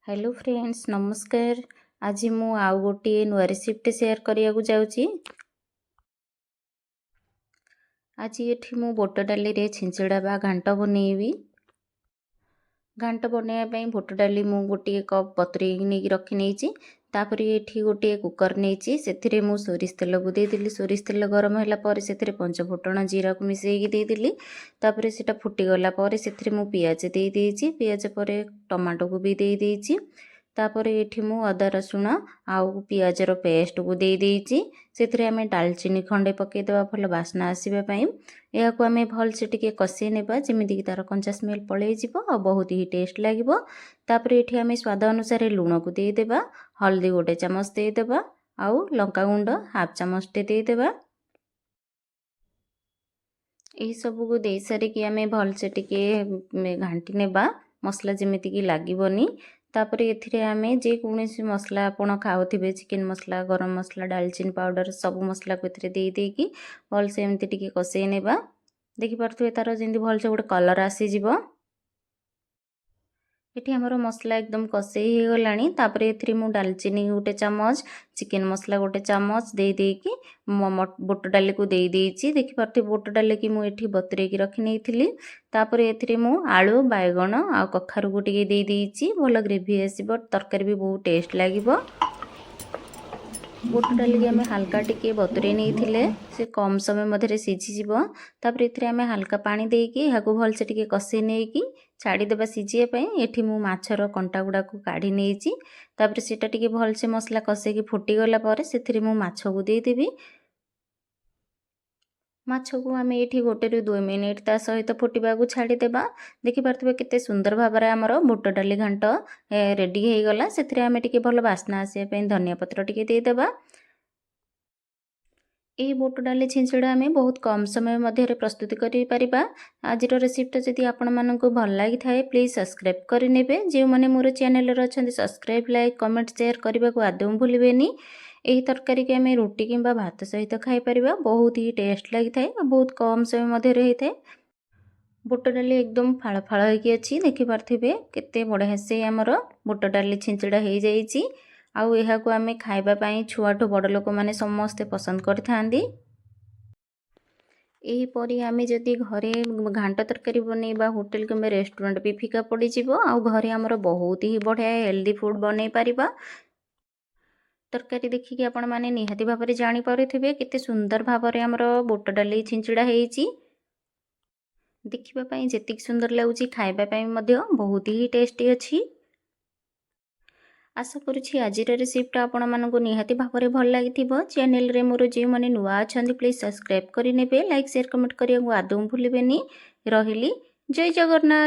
Hello friends नमस्कार। आज मु आउ गोटे नुआ रेसिपी शेयर करिया जाऊँगी। आज ये मु बुट डाली रे छिंचड़ा बा घांट बनैबी। घांट बनैया बुट डाली मु गोटे कप बतुरे नहीं रखी नहीं। तापर ये गोटे कुकर नहीं से मु सोरिष तेल को देदी। सोरिष तेल गरम है से पंचफुटण जीरा को मिसेकी देदी। तापर से फुटीगला से मु पियाज दे देइछि। पियाज पर टमाटो को भी दे देइछि। तापर ये मु अदा रसुण आउ पियाजर पेस्ट को दे देइछि। से आम डालचीनी खंडे पकईदेवा भल बास्ना आसवाई। यह आम भल से टिके कषे नेबा जमीक तार कंचा स्मेल पलई आ बहुत ही टेस्ट लगे। तापर ये आम स्वाद अनुसार लुण को देदेबा। हल्दी गोटे चामच देदेबा आउ लंका गुंड हाफ चामच देदेबा। यही सब को दे सारिकी आम भल से टिके घांटी नेबा मसला जमीक लगनी। तापर ये आम जेकोसी मसला आपड़ खाऊे चिकेन मसला गरम मसला डालचीनी पाउडर सब मसला को दे देकी भल से एमती टिके कषे नेबा। देखिपे तार जमी भल से गोटे कलर आसीज। ये आमर मसला एकदम कषे हो गलानी। तापर ये मु डालचीनी गोटे चामच चिकेन मसला गोटे चामच दे देकी बुट डाली को दे देइछि। देखिपे बुट डाली की मुझे बतुरे रखी नहीं। तापर ये मु आलू बैगण आ कखारू को टिके दे देइछि। भल ग्रेवी आसीबो तरकारी भी बहुत टेस्ट लागिबो। बुट डाली की आम हल्का टिके बतुरे नहीं से कम समय मध्य सीझीज। तापर ये आम हल्का पानी देकी भल से टिके कषे नहीं छाड़ीदेवा सीझे। ये मु माछर कंटा गुड़ा को काढ़ी नहीं। तापर सेटा टिके भल से मसला कषे फुटीगला से मु माछ को देदेवी। माछ को आम ये गोटे रु 2 मिनिट ता सहित फुटवा को छाड़ीदेवा। देखिपे केते सुंदर भाव में आमर बुट डाली घांट रेडी हो गला। से आम टिके भल बास्ना आसापी धनिया पत्र टिके देदेबा। यही बुट डाली छिंचड़ा आम बहुत कम समय मध्य प्रस्तुत करिपरिबा। आज रेसिपीटा जदि आपण मानकु भल लागि थाए प्लीज सब्सक्राइब करिनेबे। जो माने मोर चैनल रे अछंती सब्सक्राइब लाइक कमेंट शेयर करबा को आदौ भूलिबेनी। यही तरकारी के आम रुटी किंबा भात सहित खाई परिबा। बहुत ही टेस्ट लागि थाए बहुत कम समय मध्य रही थाए। बुट डाली एकदम फाड़ फाड़ होइकी अछि। देखि पारथिबे केते बढ़िया से आमर बुट डाली छिंचड़ा हो जाइछि। आउ यह को आम खाइबापी छुआठू बड़ लोक मैंने समस्ते पसंद करिथांदी। यहीपरी आम जदि घरे घांट तरकारी बनैबा होटेल किंबा रेस्टोरेंट भी फिका पड़ जाव। आउ घरे आमर बहुत ही बढ़िया हेल्दी फूड बनै पारिबा। तरकारी देखिकी आपण माने निहाती भाव में जानीपे केते सुंदर भाव में आमर बुट डाली छिंचड़ा होइछि। देखिबापी जेतिक सुंदर लगुच खाइबापी बहुत ही टेस्टी अच्छी। आशा करुछि आज रेसिपीटा आपण मानकु निहाती भाव में भल लगी। चैनल रे मोर जो मैंने नुआ अच्छा प्लीज सब्सक्राइब करेंगे। लाइक शेयर कमेंट करने को आदौ भूलिबेनी। रहिली जय जगन्नाथ।